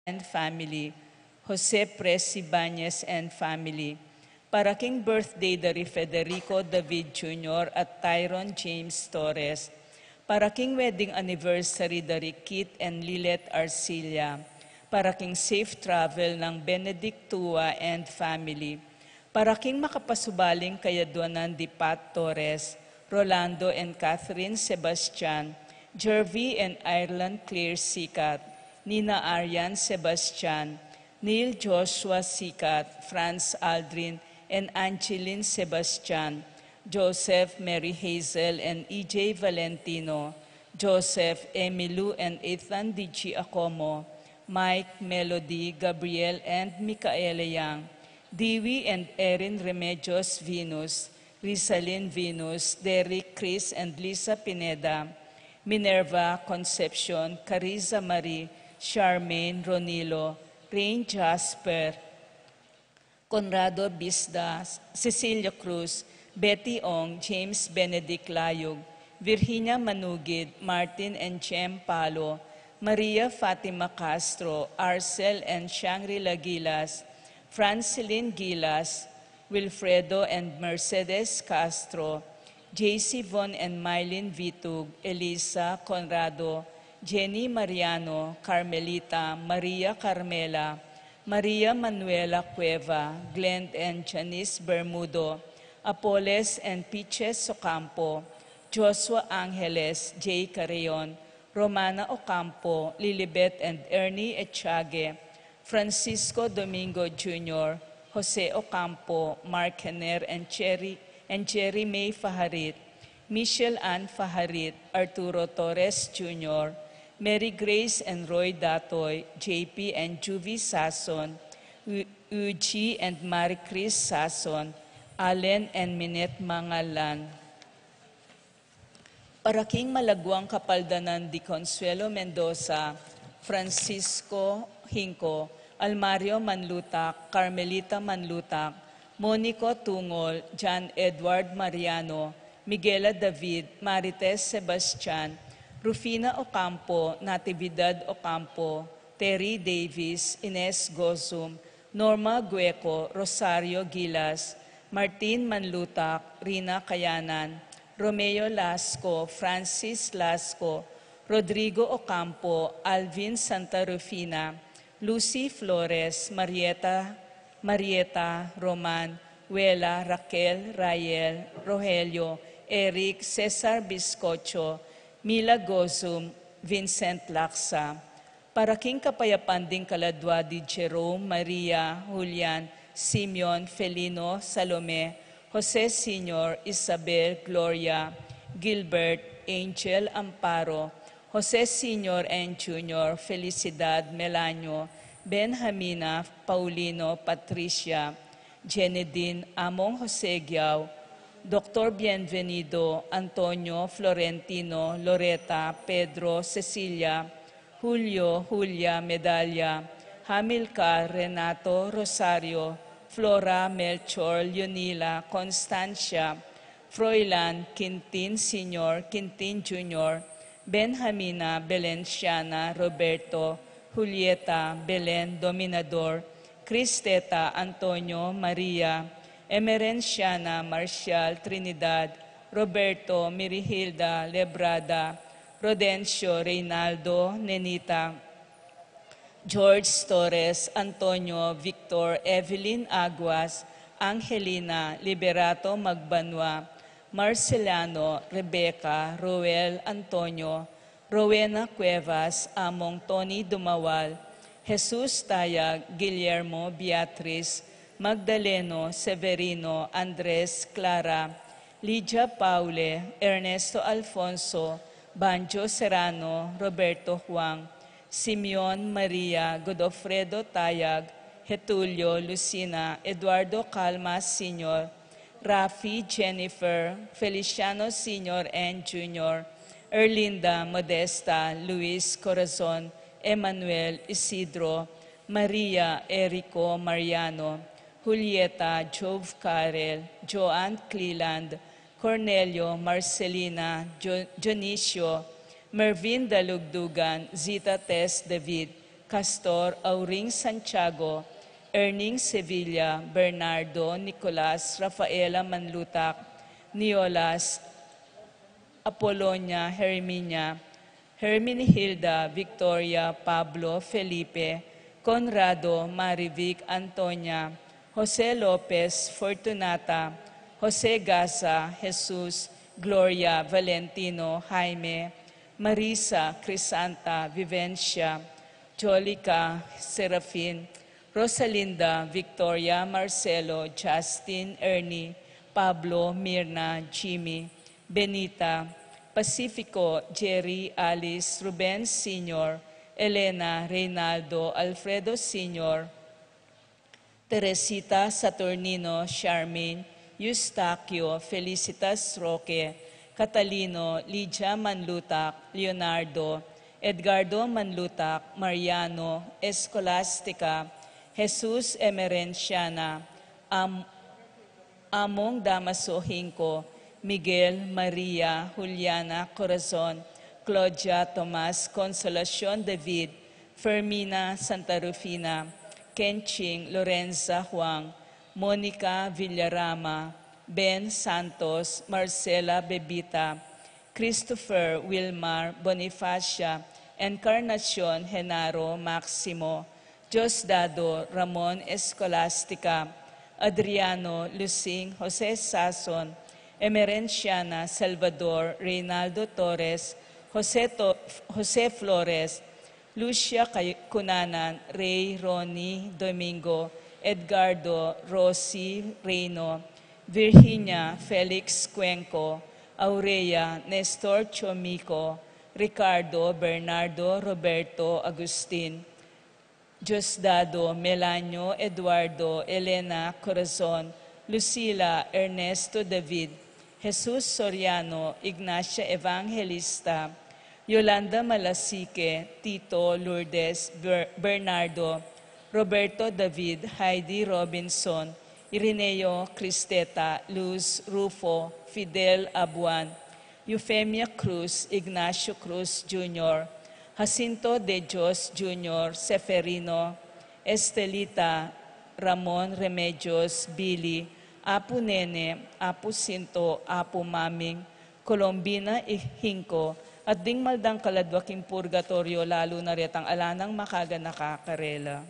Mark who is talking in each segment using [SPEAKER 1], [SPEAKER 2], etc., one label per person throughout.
[SPEAKER 1] and family. Jose Presibañez and family. Para King birthday dari Federico David Jr. at Tyron James Torres. Para King wedding anniversary dari Kit and Lilet Arcilla. Para King safe travel ng Benedict Tua and family. Para King makapasubaling kayaduanan di Pat Torres, Rolando and Catherine Sebastian, Jervy and Ireland Claire Sikat, Nina Arian Sebastian, Neil Joshua Sikat, Franz Aldrin, and Angeline Sebastian, Joseph, Mary Hazel, and E.J. Valentino, Joseph, Emilu, and Ethan D.G. Acomo, Mike, Melody, Gabriel, and Micaela Yang, Dewey and Erin Remedios Venus, Rizalyn Venus, Derek, Chris, and Lisa Pineda, Minerva, Concepcion, Cariza Marie, Charmaine, Ronilo, Rain Jasper, Conrado Bisda, Cecilia Cruz, Betty Ong, James Benedict Layog, Virginia Manugid, Martin and Jem Palo, Maria Fatima Castro, Arcel and Shangri-La Gilas, Francilyn Gilas, Wilfredo and Mercedes Castro, JC Von and Mylene Vitug, Elisa Conrado, Jenny Mariano, Carmelita, Maria Carmela, Maria Manuela Cueva, Glenn and Janice Bermudo, Apoles and Piches Ocampo, Joshua Angeles, J. Carreon, Romana Ocampo, Lilibet and Ernie Echage, Francisco Domingo Jr., Jose Ocampo, Mark Henner and Jerry May Faharit, Michelle Ann Faharit, Arturo Torres Jr., Mary Grace and Roy Datoy, JP and Juvie Sason, Uji and Marie Chris Sason, Allen and Minette Mangalan. Para King Malagwang Kapaldanan di Consuelo Mendoza, Francisco Hinco, Almario Manlutak, Carmelita Manlutak, Monico Tungol, John Edward Mariano, Miguela David, Marites Sebastian, Rufina Ocampo, Natividad Ocampo, Terry Davis, Ines Gozum, Norma Gueco, Rosario Gilas, Martin Manlutak, Rina Kayanan, Romeo Lasco, Francis Lasco, Rodrigo Ocampo, Alvin Santa Rufina, Lucy Flores, Marieta, Roman, Wela, Raquel, Rael, Rogelio, Eric, Cesar Biscocho, Mila Gozum, Vincent Laksa. Para King Kapayapan ding Kaladwa di Jerome, Maria, Julian, Simeon, Felino, Salome, Jose Sr., Isabel, Gloria, Gilbert, Angel, Amparo, Jose Sr. and Jr., Felicidad, Melanio, Benjamina, Paulino, Patricia, Jenedine, Among Jose Giao, Dr. Bienvenido, Antonio, Florentino, Loreta, Pedro, Cecilia, Julio, Julia, Medalla, Hamilcar, Renato, Rosario, Flora, Melchor, Leonila, Constancia, Froilan, Quintin Sr., Quintin Jr., Benjamina, Belenciana, Roberto, Julieta, Belen, Dominador, Cristeta, Antonio, Maria, Emerenciana, Marcial, Trinidad, Roberto, Mirihilda, Lebrada, Rodencio, Reynaldo, Nenita, George Torres, Antonio, Victor, Evelyn Aguas, Angelina, Liberato Magbanwa, Marcelano, Rebecca, Roel Antonio, Rowena Cuevas, Among Tony Dumawal, Jesus Tayag, Guillermo, Beatriz, Magdaleno, Severino, Andres, Clara, Lydia Paule, Ernesto Alfonso, Banjo Serrano, Roberto Juan, Simeon Maria, Godofredo Tayag, Getulio, Lucina, Eduardo Calmas Sr., Rafi, Jennifer, Feliciano Sr. and Jr., Erlinda, Modesta, Luis Corazon, Emmanuel, Isidro, Maria, Erico, Mariano, Julieta, Jove Karel, Joanne Cleland, Cornelio, Marcelina, Dionisio, Mervin Dalugdugan, Zita Tess David, Castor Auring Santiago, Erning Sevilla, Bernardo, Nicolas, Rafaela Manlutak, Niolas, Apolonia, Herminia, Herminihilda, Victoria, Pablo, Felipe, Conrado, Marivic, Antonia, Jose Lopez, Fortunata, Jose Gaza, Jesus, Gloria, Valentino, Jaime, Marisa, Crisanta, Vivencia, Jolica, Serafin, Rosalinda, Victoria, Marcelo, Justin, Ernie, Pablo, Mirna, Jimmy, Benita, Pacifico, Jerry, Alice, Ruben Sr., Elena, Reynaldo, Alfredo Sr., Teresita Saturnino, Charmaine, Eustaquio, Felicitas Roque, Catalino, Lydia Manlutak, Leonardo, Edgardo Manlutak, Mariano, Escolastica, Jesus Emerenciana, Among Damaso Hinco, Miguel, Maria, Juliana, Corazon, Claudia, Tomas, Consolacion, David, Fermina, Santa Rufina, Kenching, Lorenza, Huang, Monica, Villarama, Ben Santos, Marcela Bebita, Christopher, Wilmar, Bonifacia, Encarnacion, Genaro, Maximo, Diosdado, Ramon Escolastica, Adriano, Lucing, Jose Sason, Emerenciana, Salvador, Reynaldo Torres, Jose Flores, Lucia Cunanan, Ray, Ronnie, Domingo, Edgardo, Rossi, Reyno, Virginia, Felix Cuenco, Aurea, Nestor Chomico, Ricardo, Bernardo, Roberto, Agustin, Diosdado, Melanio, Eduardo, Elena, Corazon, Lucila, Ernesto David, Jesus Soriano, Ignacia Evangelista, Yolanda Malasique, Tito, Lourdes, Bernardo, Roberto David, Heidi Robinson, Irineo Cristeta, Luz Rufo, Fidel Abuan, Eufemia Cruz, Ignacio Cruz Jr., Jacinto de Dios Jr., Seferino, Estelita, Ramon Remedios, Billy, Apu Nene, Apu Sinto, Apu Maming, Colombina Hinko, at ding maldang kaladwaking purgatorio lalo na retang alanang makaga nakakarela.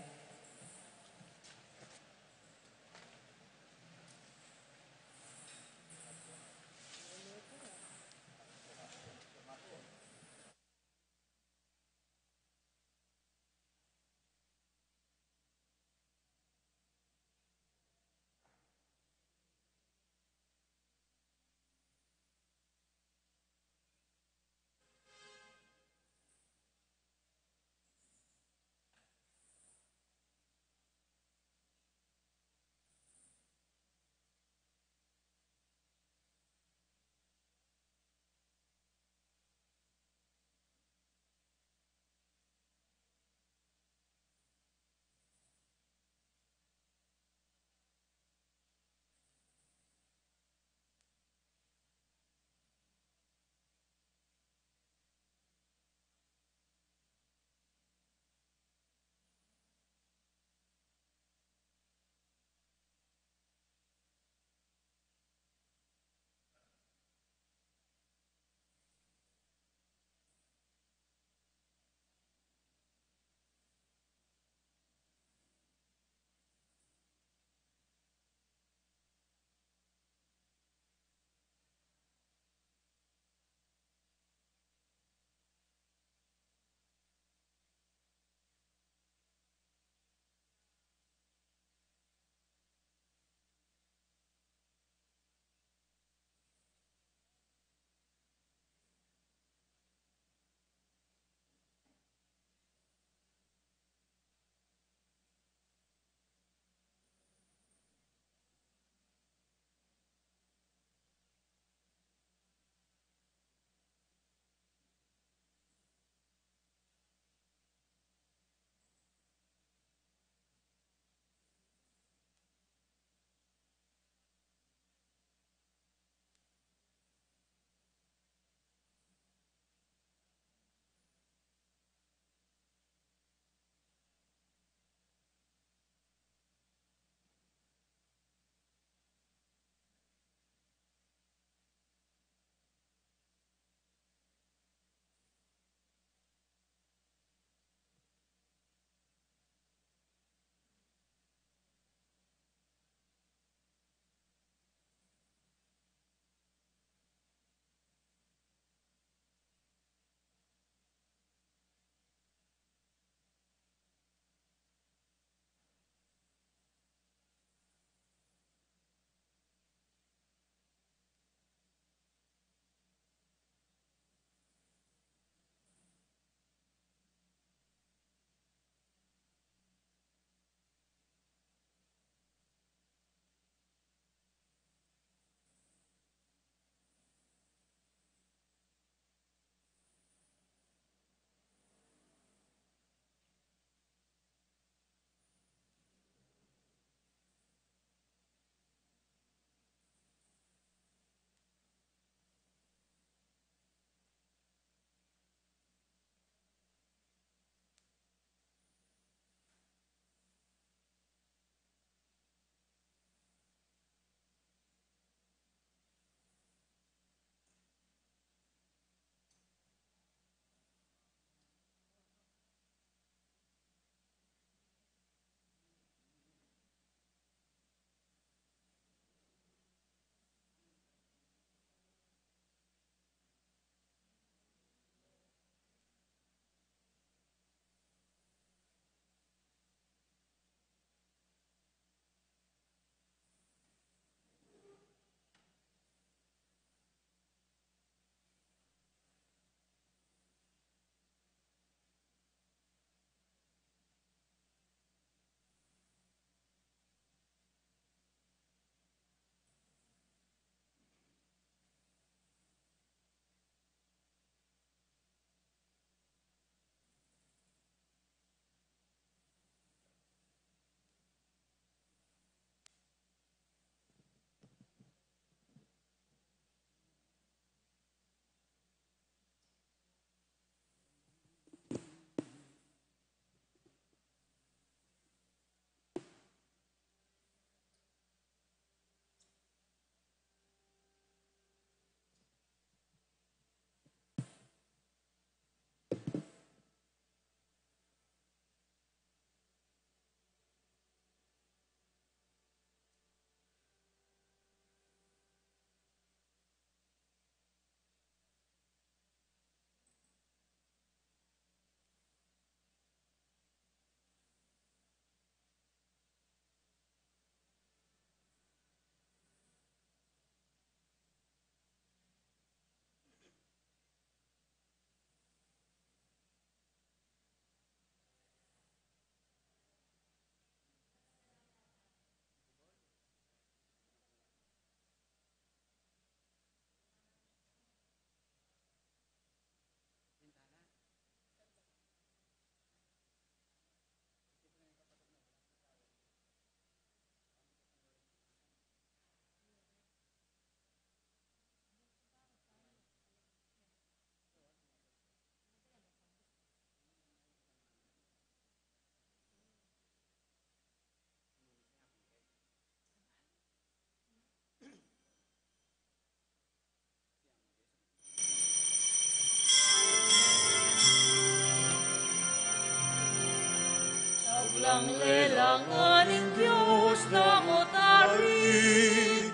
[SPEAKER 2] Pangailanganing Diyos na utari,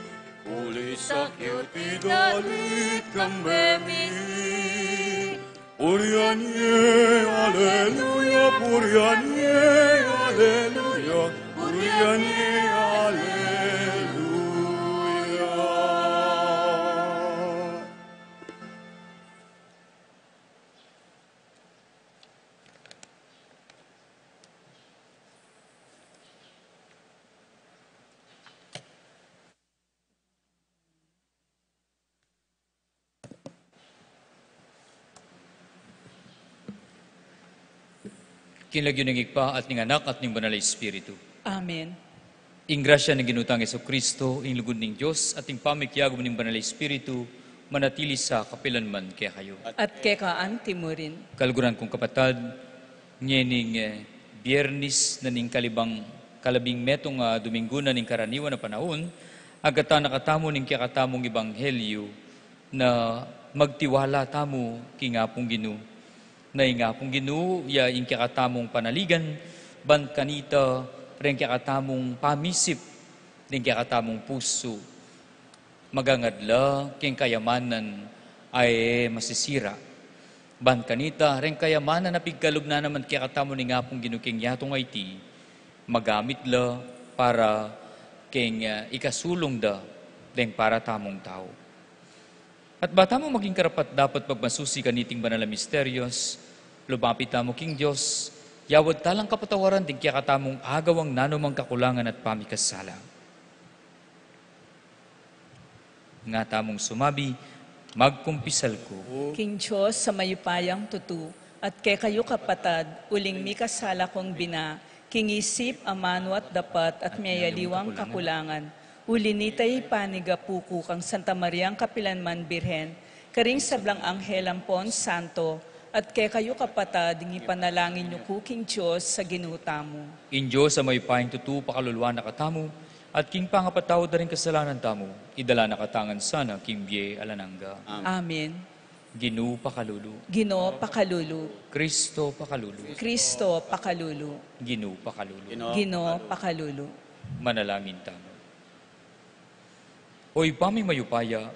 [SPEAKER 2] uli sakyo ti dalit kambemi. Purianye, aleluya, purianye, aleluya, purianye, aleluya.
[SPEAKER 3] Kinlagyuningig pa at ning anak at ning banal na Espiritu.
[SPEAKER 1] Amen.
[SPEAKER 3] Ing grasya ng ginutang Jesucristo, ing lugod ning Diyos at ing pamikyagom ning banal na Espiritu, manatili sa kapilanman kaya kayo.
[SPEAKER 1] At kekaan timurin.
[SPEAKER 3] Kaluguran kong kapatad, nyening biyernis na ning kalabing metong Domingo na ning karaniwan na panahon, agata nakatamo ning kakatamong ebanghelyo na magtiwala tamo kingapong Ginoo. Na ingapong Ginoo, ya ing kakatamong panaligan, ban kanita, rin kakatamong pamisip, rin kakatamong puso. Magangadla, king kayamanan ay masisira. Ban kanita, rin kayamanan na pigkalob na naman kakatamong ni ngapong Ginoo king yatong IT, magamit la para king ikasulong da, rin para tamong tao. At bata mo maging karapat dapat pagmasusi kaniting banal na misteryos, lumapit mo king Diyos, yawad talang kapatawaran din kaya katamong agawang nanumang kakulangan at pamikasala. Nga tamong sumabi, magkumpisal ko.
[SPEAKER 1] King Diyos sa mayupayang tutu, at kay kayo kapatad, uling mikasala kong bina, king isip, amano at dapat at mayaliwang kakulangan. Ulinitay panigapuku kang Santa Mariang Kapilanman Birhen, karing sablang Anghel Ampon Santo, at kay kayo kapatad, ipanalangin niyo ku king Diyos sa ginuta mo.
[SPEAKER 3] In Diyos sa may paing tutu pakaluluan na katamo, at king pangapatawad na rin kasalanan tamo, idala na katangan sana king biye alananga.
[SPEAKER 1] Amen.
[SPEAKER 3] Ginoo pakalulu.
[SPEAKER 1] Ginoo pakalulu.
[SPEAKER 3] Kristo pakalulu.
[SPEAKER 1] Kristo pakalulu.
[SPEAKER 3] Ginoo pakalulu.
[SPEAKER 1] Ginoo pakalulu.
[SPEAKER 3] Manalangin tamo. Oy paming mayupaya,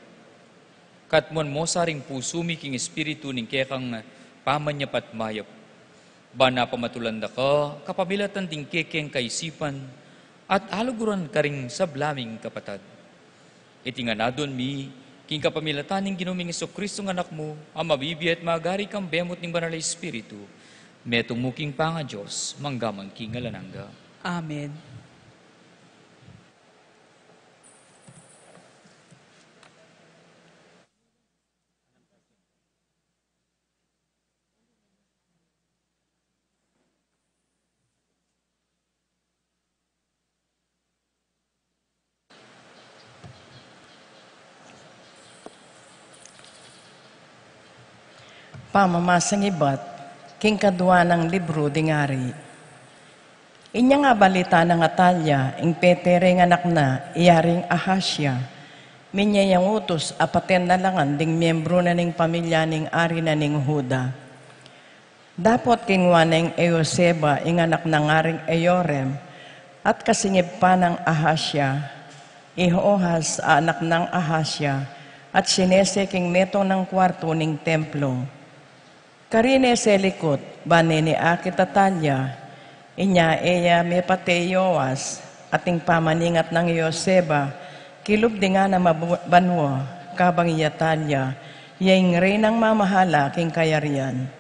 [SPEAKER 3] katmon mo saring pusumi king espiritu ning kekang pamanyapat mayap. Bana pamatulanda ka, kapamilatan ting kekeng kaisipan, at haluguran ka ring sablaming kapatad. Itinganadon mi, king kapamilatan ning ginuming Jesucristo ng anak mo, ang mabibi at magari kang bemot ning banal na espiritu, metong muking panga Diyos, manggamang king alananga.
[SPEAKER 1] Amen.
[SPEAKER 4] Pamamasang ibat, king kadwa ng libro dingari. Inya nga balita ng Atalya, ing petere ng anak na, iyaring Ahasya, minya yang utos apaten na langan ding miyembro na ning pamilya ning ari na ning Huda. Dapot kingwa ng Euseba, ing anak ng aring Eyorem, at kasingib pa ng Ahasya, Ihohas anak ng Ahasya, at sinese king metong ng kwarto ning templo. Karine selikot, bane ni akit Atalya, inya eya me pate Yoas, ating pamaningat ng Yoseba, kilub di nga na mabanwa, kabang iya Atalya, yaing reynang mamahala king kayarian.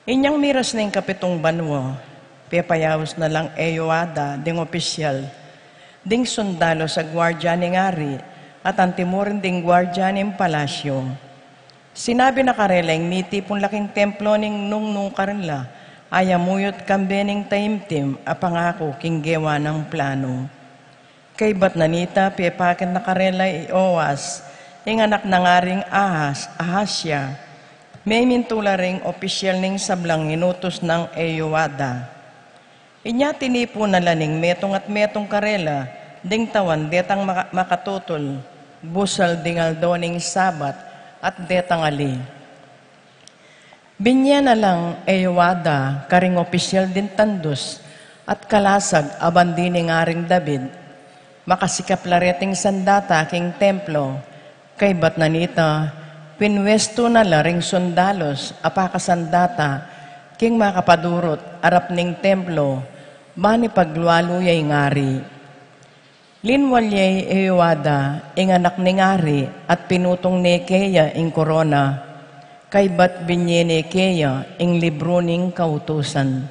[SPEAKER 4] Inyang miras ng kapitong banwa, pepayaws na lang Eyoada, ding opisyal, ding sundalo sa gwardya ning ari, at antimurin ding gwardya ning palasyo. Sinabi na kareleng miti pong laking templo ning nung karenla, ayamuyot kambening taimtim, apangako king gewa ng plano. Kay bat nanita, pepakin na karela Ioas, ing anak ng aring Ahasya, may mintula ring opisyal ning sablang inutos ng Eyoada. Inya tinipo na laning metong at metong karela, ding tawan detang makatutol, busal dingal doning sabat, at detangali. Binya na lang Eyoada, karing opisyal din tandos, at kalasag abandi ni ngaring David, makasikap lareting sandata king templo, kay bat nanita, pinwesto na laring sundalos, apakasandata, king makapadurot, arap ning templo, mani paglualuyay ngari. Linwalyay Euada, ing anak ni ngari, at pinutong ni Keya ing korona, kay bat binye ni Keya ing libro ning kautusan.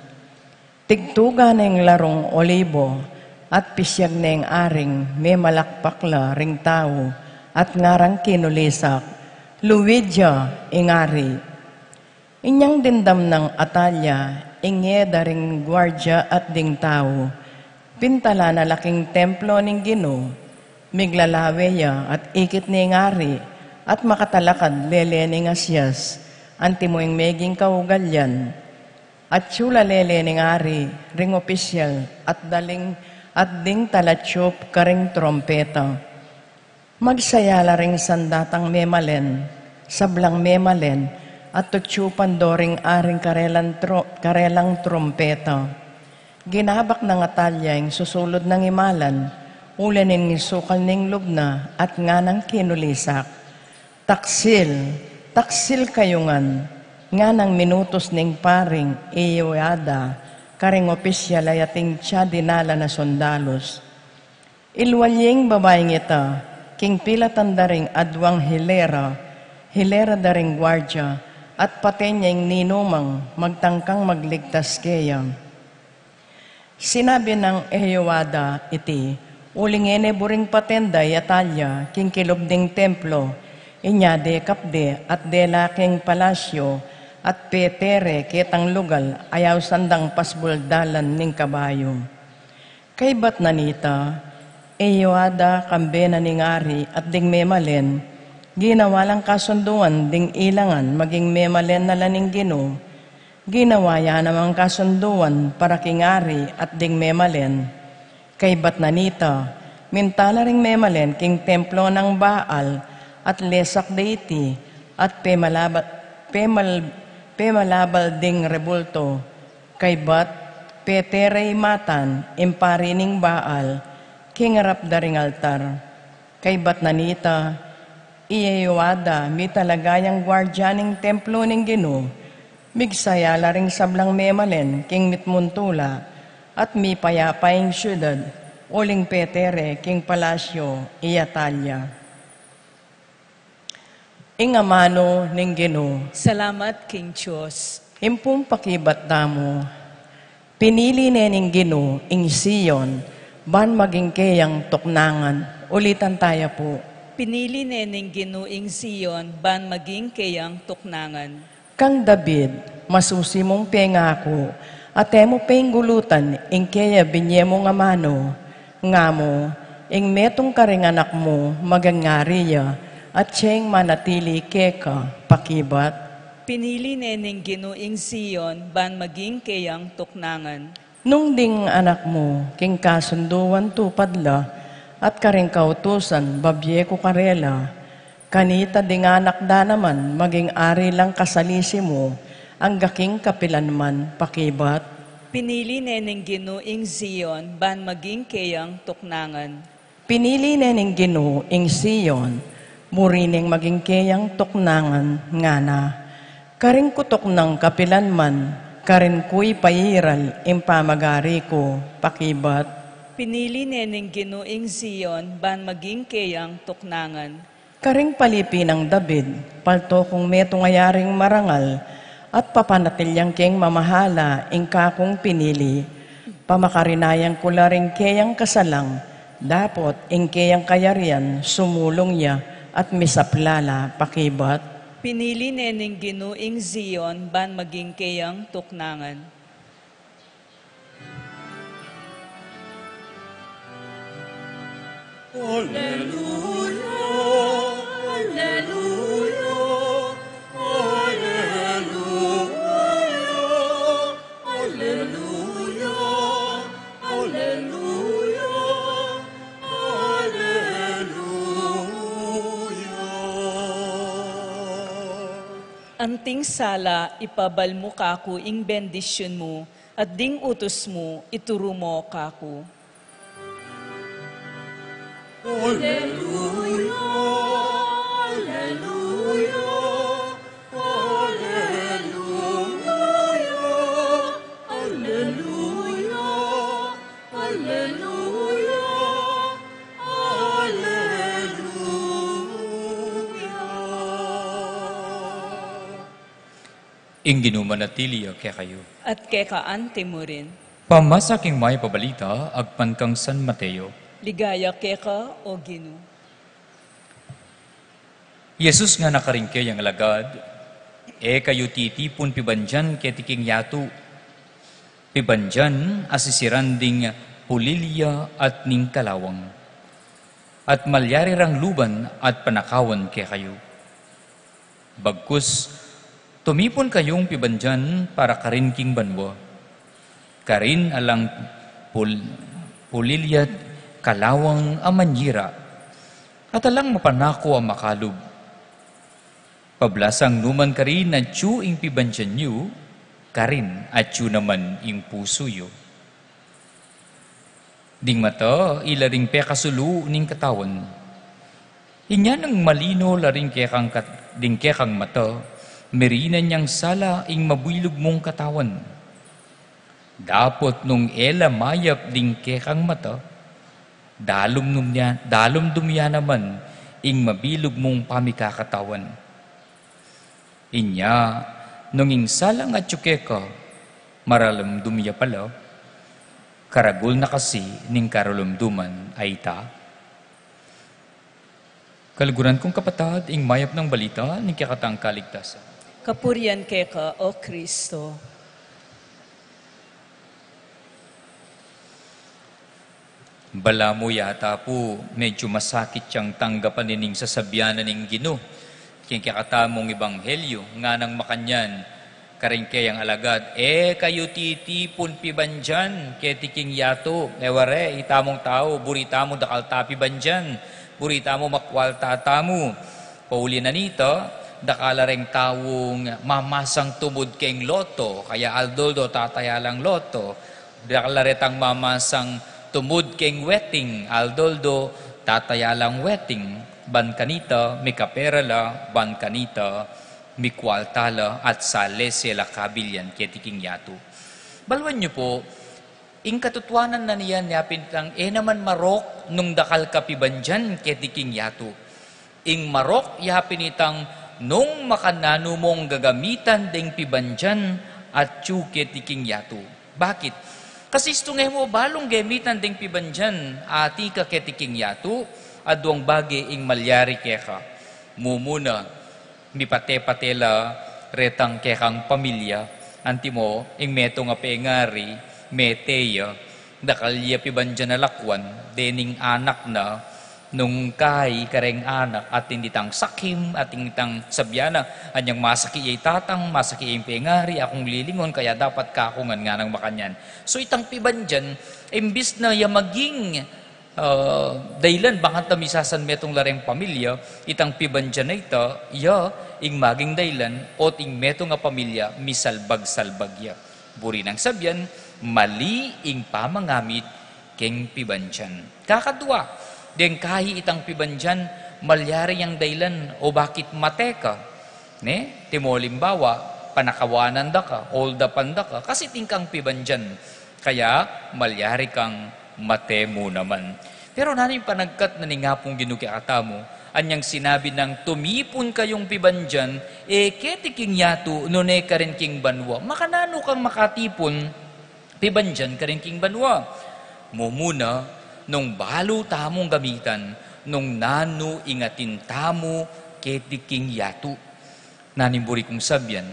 [SPEAKER 4] Tigtuga na ing larong olibo, at pisyag na ing aring, may malakpakla ring tao, at ngarang kinulisak, Luwidya ing ari. Inyang dindam ng Atalya, ingye daring gwardya at ding tao, pintala na laking templo ning Ginoo, miglalaweya at ikit ni ngari, at makatalakad lele ning Asyas, antimoing meging kaugalyan, at syula lele ning ngari, ring opisyal, at ding talatsyop karing trompeta. Magsayala ring sandatang memalen, sablang memalen, at tutsyupan doring aring karelang trompeta. Ginabak ng Atalya yung susulod ng imalan, ulanin ng sukal ng lubna at nga ng kinulisak. Taksil kayungan, nga ng minutos ng paring Euada, karing opisyal ay ating siya dinala na sondalos. Ilwalyeng babaeng ita, king pila tandaring adwang hilera daring gwardya, at patenyeng ninumang magtangkang magligtas kaya. Sinabi ng Euada iti, ulingene buring patenday Atalya, king kilob ding templo, inya de kapde at de laking palasyo, at petere kitang lugal, ayaw sandang pasbuldalan ning kabayo. Kay bat nanita, Euada kambena ning ari at ding memalen, ginawa lang kasunduan ding ilangan maging memalen na laning Ginoo, ginawa ya namang kasunduan para kingari at ding memalen. Kay bat nanita, mintala ring memalen king templo ng Baal at lesak deity at pemalabal ding rebulto. Kay bat peterey matan impari ning Baal, kingarap daring altar. Kay bat nanita, Euada, mi talagayang gwardya ning templo ning Ginoo, migsayala ring sablang memalen, king mitmuntula, at mi payapaing syudad, uling petere, king palasyo, Iatalya. Ingamano ning Ginoo,
[SPEAKER 1] Salamat, King Diyos.
[SPEAKER 4] impung pakibat damo, pinili ning Ginoo, ing Siyon, ban maging kayang tuknangan. Ulitan tayo po.
[SPEAKER 1] Pinili nening ginuing Siyon, ban maging kayang tuknangan.
[SPEAKER 4] Kang David, masusi mong pengako, at emo penggulutan, ing kaya binye mo nga mano, nga mo, ing metong karing anak mo, magangariya, at siyang manatili keka, pakibat.
[SPEAKER 1] Pinili nening ginuing Siyon, ban maging kayang tuknangan.
[SPEAKER 4] Nung ding anak mo, king kasunduan tupadla, at karing kautusan, babye ko karela, kanita ding anak da naman, maging ari lang kasalisi mo, ang gaking kapilan man, pakibat.
[SPEAKER 1] Pinili nening ginuing Siyon, ban maging kayang tuknangan.
[SPEAKER 4] Pinili nening Ginoo ing Siyon, murining maging kayang tuknangan nga na. Karing kutok ng kapilan man, karin kuy payiral, impamagari ko, pakibat.
[SPEAKER 1] Pinili nening ginuing Siyon, ban maging kayang tuknangan.
[SPEAKER 4] Karing palipi ng David, palto kong meto ngayaring marangal, at papanatilyang keng mamahala, ing kakong pinili. Pamakarinayang kula ring kayang kasalang, dapot ing kayang kayarian, sumulong niya, at misaplala, pakibat.
[SPEAKER 1] Pinili nening ginuing Siyon, ban maging kayang tuknangan.
[SPEAKER 2] Alleluia, alleluia, alleluia, alleluia, alleluia, alleluia.
[SPEAKER 1] Anting sala, ipabalmo kako ing bendisyon mo, At ding utos mo, ituro mo kaku.
[SPEAKER 2] Alleluia, Alleluia, Alleluia, Alleluia, Alleluia, Alleluia.
[SPEAKER 3] Inginu manatili kaya kayo.
[SPEAKER 1] At kekaante mo rin.
[SPEAKER 3] Pamasaking may pabalita, agpan kang San Mateo.
[SPEAKER 1] Ligaya keka o Ginu.
[SPEAKER 3] Yesus nga nakaringkay ang alagad, kayo titipon pibanjan ketiking yatu. Pibanjan asisiranding pulilya at ning kalawang. At malyari rang luban at panakawan kay kayo. Bagkus, tumipon kayong pibanjan para karinking banwa. Karin alang pulilyat kalawang amanyira. At alang mapanako ang makalub. Pablasang numan karin na tsu ing pibanjan nyo, karin at tsu naman ing puso yo. Ding mata, ilaring pekasulu ning katawan. Inya ng malino laring ding kekang mata, merinan niyang sala ing mabuilog mong katawan. Dapot nung ela mayap ding kekang mata, dalom dumya naman ing mabilog mong pamikakatawan. Inya, nung ing salang at tsukeka, maralam dumya pala, karagol na kasi ning karulumduman ay ta. Kaliguran kong kapatad, ing mayap ng balita, ning kakatang kaligtasan.
[SPEAKER 1] Kapurian keka o Kristo.
[SPEAKER 3] Bala mo yata po, medyo masakit siyang tanggapan nining sasabyanan ng Gino. Kikatamong ebanghelyo, nga nang makanyan, karingkay ang alagad, kayo titipon pibanjan, ketiking yato, ware, itamong tao, burita mo dakal tapi banjan, burita mo makwal tatamu. Pauli na nito, dakala ring tawong mamasang tumod keng loto, kaya aldoldo tataya lang loto, dakala retang mamasang tumod keng wedding, aldoldo, tataya lang wedding, ban kanita, may kaperala, ban kanita, may kwaltala, at sale sila kabilyan, ketiking yatu. Balwan nyo po, ing katutwanan na niyan, yapin lang, naman marok, nung dakal kapibanjan, ketiking yatu. Ing marok, yapin itang, nung makanano mong gagamitan ding pibanjan, at tsu ketiking yatu. Bakit? Kasi istungay mo, balong gamitan ding pibanjan, ati ka ketiking yatu, adwang bagay ing malyari keka. Mumuna, mipate-patela, retang kekang pamilya, anti mo, ing meto nga pengari, meteya, dakalya pibanjan na lakwan, dening anak na, nung kay kareng anak, at hindi tang sakim, at hindi tang sabyana, anyang masaki ay tatang, masaki ay pengari, akong lilingon, kaya dapat kakungan nga ng makanyan. So itang pibanjan, imbis na maging daylan, bakit tamisasan metong lareng pamilya, itang pibanjan na ito, ing maging daylan, o ting metong nga pamilya, misalbag-salbag ya. Buri ng sabyan, mali ing pamangamit, keng pibanjan. Kakadwa, den kahi itang pibanjan, malyari ang daylan, o bakit mateka? Ne? Timolimbawa, panakawanan da ka, holdapan da ka, kasi tingkang pibanjan. Kaya, malyari kang matemo naman. Pero nanin panagkat na ningapong ginukiata mo, anyang sinabi ng tumipon kayong pibanjan, ketiking yatu, nune ka rin king banwa. Makanano kang makatipon, pibanjan ka rin king banwa. Mumuna, nung balo tamong gamitan, nung nano ingatin tamo, ketiking yatu. Nanimburi kong sabyan,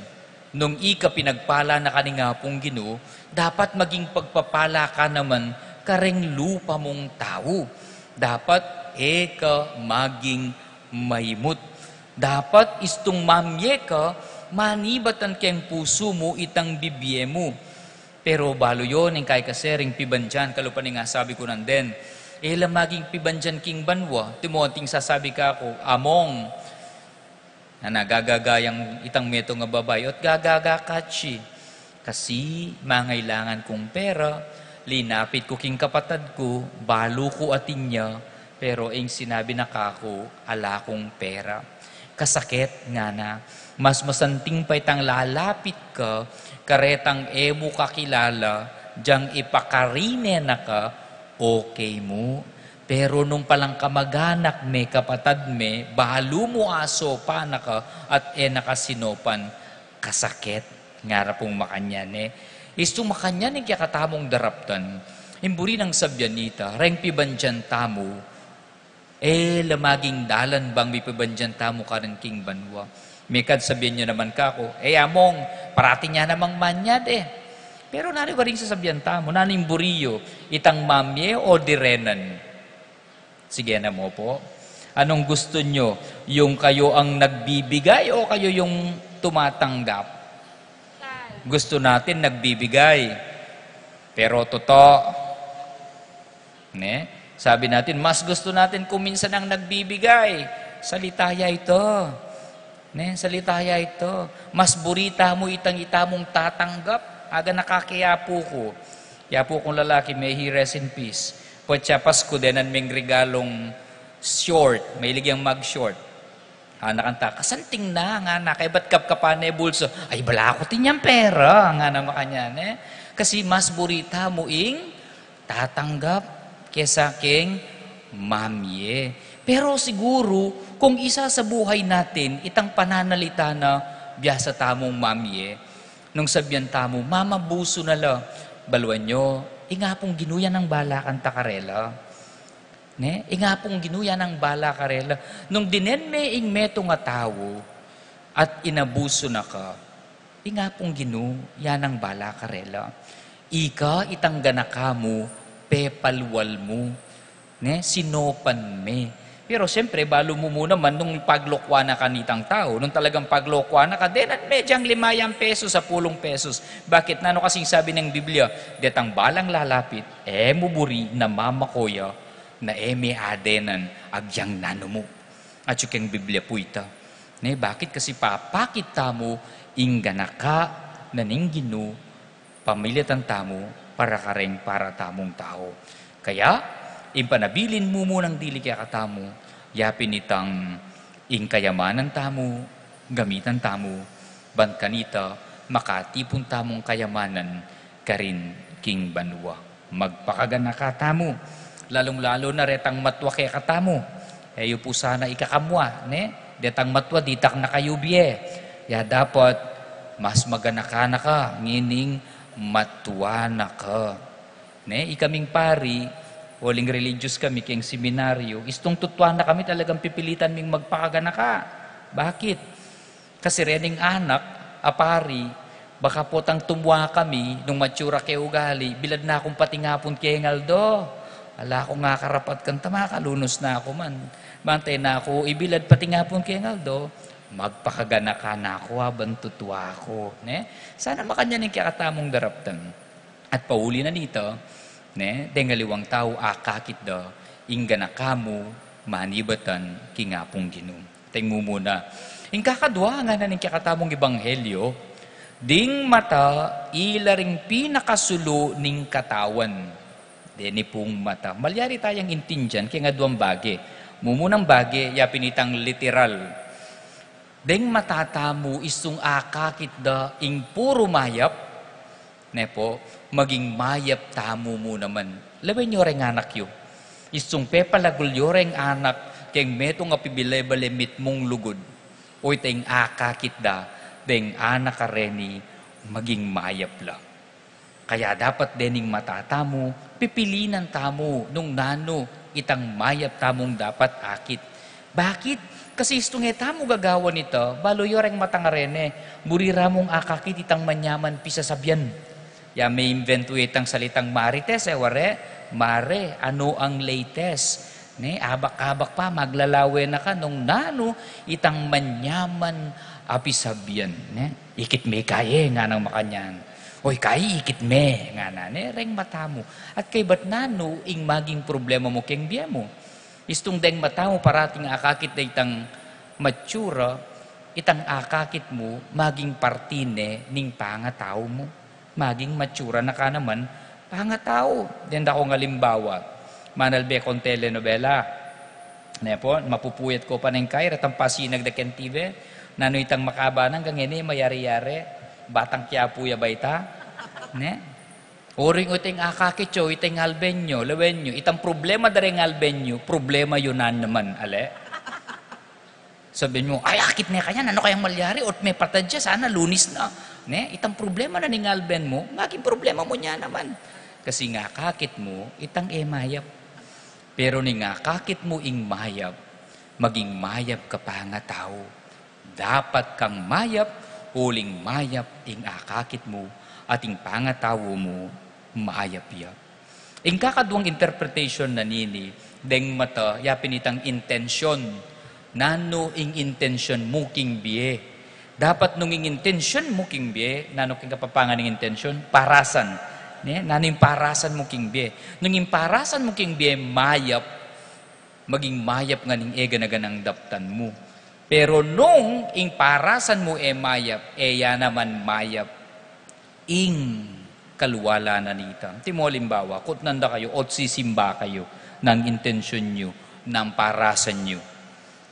[SPEAKER 3] nung ika pinagpala na kaningapong Ginoo, dapat maging pagpapala ka naman kareng lupa mong tao. Dapat ka maging mahimot. Dapat istong mamye ka, manibatan keng puso mo itang bibye mo. Pero balo yun, yung kay kasering pibanjan, kalupan nga sabi ko nanden, maging pibanjan king banwa, timoting sasabi ka ako, among, na nagagagayang itang meto nga babae, at gagaga katsi. Kasi mangailangan kong pera, linapit ko king kapatad ko, balo ko atin niya, pero ang sinabi na kako, ala kong pera. Kasakit nga na, mas masanting pa itang lalapit ka, karetang emo kakilala, diyang ipakarine na ka, okay mo. Pero nung palang kamag-anak me, kapatad me, balo mo aso pa na ka, at nakasinopan, kasakit. Ngara pong makanyan Isto makanyan kaya katamong daraptan. Imburi ng sabyanita, reng pibandyan tamo, lamaging dalan bang may pibandyan tamo ka rin king banwa. May kad sabihin nyo naman kako, among, parati niya namang manyad Pero nari ka rin sa sabyan tamo, naning buriyo, itang mamye o direnan. Sige na mo po. Anong gusto nyo? Yung kayo ang nagbibigay o kayo yung tumatanggap? Gusto natin nagbibigay. Pero totoo. Sabi natin, mas gusto natin kung minsan ang nagbibigay. Salitaya ito. Salitaya ito. Mas burita mo itamong tatanggap. Aga nakakiyapo ko. Yapo kong lalaki, may he rest in peace. Pwetya Pasko din ang may regalong short. May ligyang mag-short. Nakanta, kasanting na nga na, kay ba't kapkapane bulso? Ay, bala ko tinyang pera, nga na makanyan Kasi mas burita mo tatanggap kesa king mamye. Pero siguro, kung isa sa buhay natin, itang pananalita na biya sa tamong mamye, nung sabyan tamo, mamabuso na la, baluan nyo, nga pong ginuyan ng balakan takarela. Nga pong ginuya ng bala karela. Nung dinenme ing meto nga tao at inabuso na ka, nga pong ginuya ng bala karela. Ika itang ganaka mo, pepalwal mo, sinopan me. Pero siyempre, balo mo muna man nung paglokwa na kanitang tao, nung talagang paglokwa na ka, denan medyang 5 pesos sa 10 pesos. Bakit? Nano kasing sabi ng Biblia, detang balang lalapit, muburi na mamakoya, na may adenan agyang nano mo. At yung Biblia po ita. Bakit? Kasi papakit tamo ingganaka naningginu pamilitan tamo para kareng para tamong tao. Kaya, impanabilin mo munang dili kaya katamo, yapin itang ingkayamanan tamo, gamitan tamo, ban kanita, makatipon tamong kayamanan, karin king banwa. Magpakaganaka tamo, lalong-lalo na retang matwa kaya katamo. Yung po sana ikakamwa, detang matwa, ditak na kayubye. Ya dapat, mas maganaka na ka, ngining matwa na ka. Ikaming pari, waling religious kami, kayong seminaryo, istong tutwa na kami talagang pipilitan ming magpakaganaka. Bakit? Kasi rening anak, apari, baka po tang tumwa kami, nung matsura kay ugali, bilad na akong patingapon kay Ngaldo. Ala ko nga karapat kanta, makalunos na ako man. Bantay na ako, ibilad pati nga po kay Ngaldo, magpakaganaka na ako, habang tutuwa ako. Sana makanyanin kaya katamong daraptan. At pauli na nito, dengaliwang tao, akakit da, ingganaka mo, manibatan, kingapong ginu. Tingmo muna. Ing kakadwa nga na kaya katamong ebanghelyo, ding mata, ilaring pinakasulo ning katawan. Deni pong mata. Malyari tayong intindihan, kaya nga duwang bagi. Mumunang bagi, yapinitang literal. Deng matatamu isung akakit da ing puro mayap, po, maging mayap tamu mo naman. Labay nyo rin anak yun. Isung pepalagul nyo rin anak, keng meto nga pibilay-balimit mong lugod. O iteng akakit da, deng anak ka reni, maging mayap lang. Kaya dapat dening matatamu, pipilinan tamo nung nano itang mayap tamong dapat akit. Bakit? Kasi istong tamo gagawa nito, balo yoreng matangarene, burira mong akakit itang manyaman pisasabyan. Ya may invento itang salitang marites, ware, mare, ano ang latest? Abak-abak pa, maglalawe na ka nung nano itang manyaman apisabyan. Ikit may kaye nga ng makanyan. Oy, kay ikit me, nga na, reng mata mo. At kay ba't nano, ing maging problema mo keng biya mo. Istong deng mata mo, parating akakit na itang matsura, itang akakit mo, maging partine, ning pangatao mo. maging matsura na ka naman, pangatao. Then ako ng halimbawa, manalbe kong telenovela. Po, mapupuyat ko pa ng kair at ang pasinag na kentive, nano itang makaba ng gangene, mayari-yari, batang Quiapo ya baita. Ne? Oring uting akakityo, itang albenyo, lawenyo, itang problema daring albenyo, problema yunan naman, ale. Sabihin mo, ay akit na kanya, ano kayang malyari, ot may patadya, sana lunis na. Ne? Itang problema na ning alben mo, maging problema mo niya naman. Kasi nga kakit mo, itang mayap. Pero ni nga kakit mo ing mayap, maging mayap ka pa nga tao. Dapat kang mayap, huling mayap ing akakit mo, at ing pangatawo mo, mayap-yap. Ing kakadwang interpretation na nini, deng mata, yapin itang intensyon, nano ing intensyon mo king biye. Dapat nung ing intensyon mo king biye, nano king kapapangan ing intensyon, parasan. Nano yung parasan mo king biye. Nung yung parasan mo king biye, mayap, maging mayap nga ning ega na ganang daptan mo. Pero nung ing parasan mo mayap, ya naman mayap, ing kaluwala na nita. Timo limbawa, kut nanda kayo, ot sisimba kayo ng intensyon nyo, ng parasan nyo.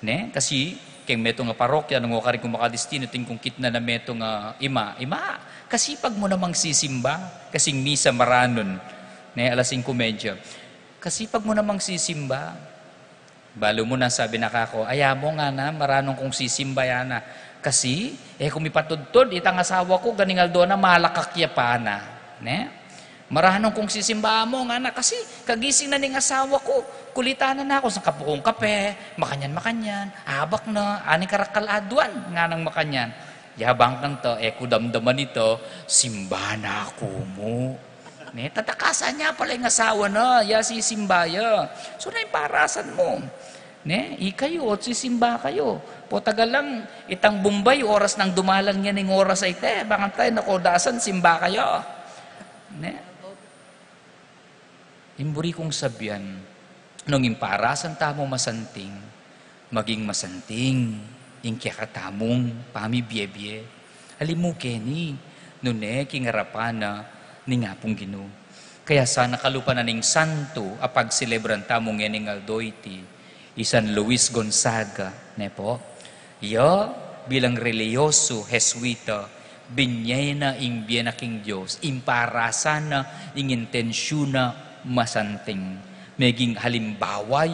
[SPEAKER 3] Ne? Kasi, keng meto nga parokya, nung wakari kong makadistino, ting kung kitna na meto nga ima, kasi pag mo namang sisimba, kasing misa maranon, ne, alas 5:30. Kasi pag mo namang sisimba, balo mo na sabi na kako, aya mo nga na, maranong kong sisimba yana. Kasi, kung ipatudtod, itang asawa ko, ganingal doon na malakakya pa na. Ne? Maranong kong sisimba mo nga na, kasi kagising na ning asawa ko, kulitanan na ako sa kapukong kape, makanyan, abak na, ani karakal adwan, nga nang makanyan. Yabang kanto, kudamdaman ito, simba na ako mo. Ne, tatakasan niya pala yung asawa na, si simbaya. So na yung parasan mo. Ne, ikayo, sisimba kayo. Po tagal lang, itang Bombay, oras nang dumalang yan ng oras ay bangan tayo, nakodasan, simba kayo. Ne? Imburi kong sabyan, nung imparasan tamo masanting, maging masanting, ing kakatamong pamibye-bye. Alim mo, Kenny, nune, kingarapan na, ni nga pong Ginoo. Kaya sana kalupa na ning santo, apag celebran tamong yaning aldoyti, isan Luis Gonzaga, ne po, bilang religyoso, Jesuita, binyay na ing bienaking Diyos, imparasan na ing intensyon na masanting. Meging halimbawa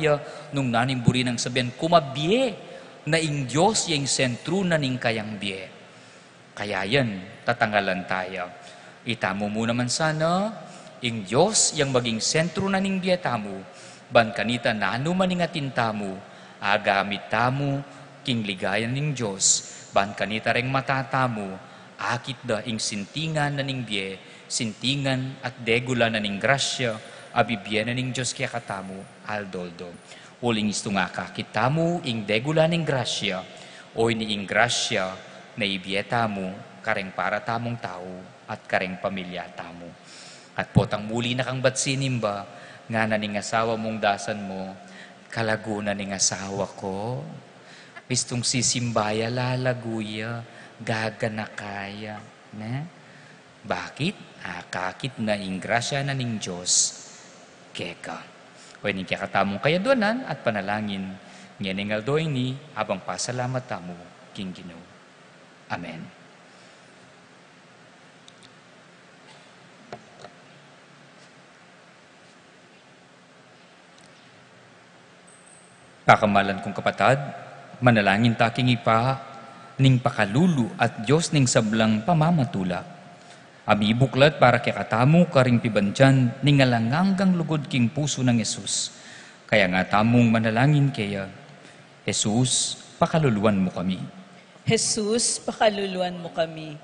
[SPEAKER 3] nung nanimburi ng sabihan, kumabye, na ing Diyos yung sentro na ning kayang biye. Kaya yan, tatanggalan tayo. Itamo mo naman sana, ing Diyos yung maging sentro na ning biye tamo, ban kanita na ano man ingatin tamo, agamit tamo, king ligayan ning Diyos, ban kanita ring matatamo, akit da ing sintingan na ning biye, sintingan at degula na ning grasya, abibye na ning Diyos kaya katamo, aldoldo. Uling isto nga kakita mo, ing degula ning grasya, o ing grasya na ibiyeta mo, kareng para tamong tao, at kareng pamilya tamo. At potang muli na kang batsinin ba, nga na ning asawa mong dasan mo, kalaguna ning asawa ko, pistong sisimbaya lalaguya, gaga na kaya. Ne? Bakit? Kakit na ing grasya na ning Diyos, keka. Pwede kaya katamong kayaduanan at panalangin. Ngayon aldoy ni, habang pasalamat tamo, King Ginoo. Amen. Kakamalan kong kapatad, manalangin taking ipa, ning pakalulu at Diyos ning sablang pamamatula. Abi buklat para kay katamo karing pibantyan ning alanganggang lugod king puso ng Yesus. Kaya nga tamong manalangin kaya, Jesus, pakaluluan mo kami.
[SPEAKER 1] Jesus, pakaluluan mo kami.